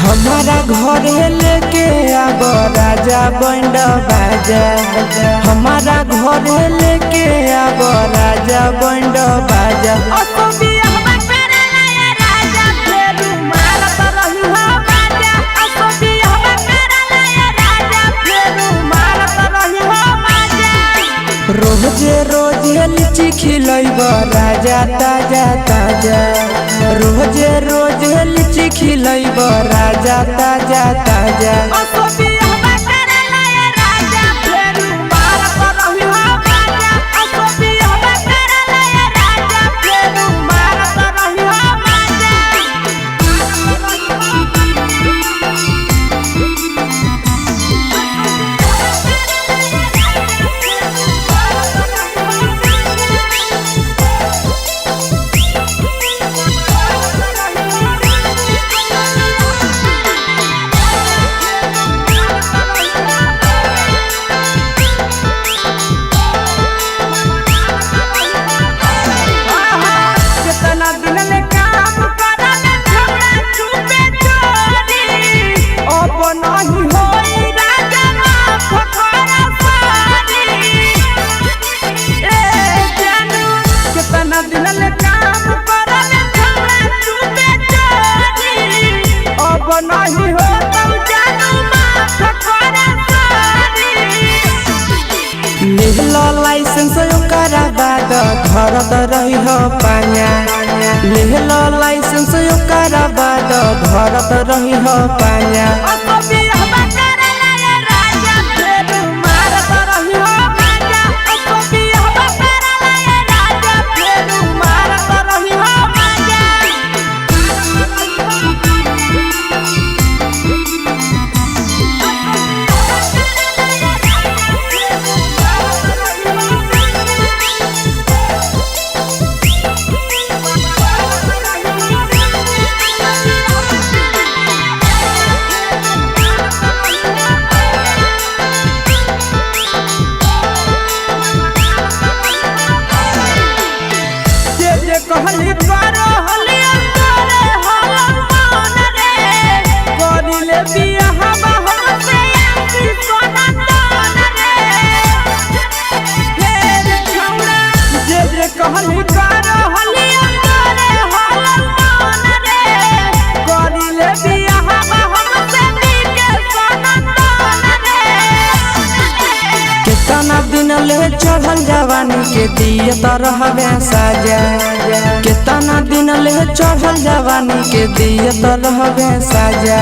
हमारा घर लेके आब राजा बैंड बाजा। हमारा घर लेके आब राजा बैंड बाजा। रोजे रोजे लीची खिलैब राजा ताजा ताजा। रोजे रोजे लीची खिलैब राजा ताजा ताजा। नहीं हो तब जानू लेहलो लाइसेंस ओकरा बाद घरत रही हो पाया। लेहलो लाइसेंस ओकरा बाद घरत रही हो पाया। चढ़ल जवानी के दिए तो रहबे साजा। कितना दिन ले चढ़ल जवानी के दिए तो रहबे साजा।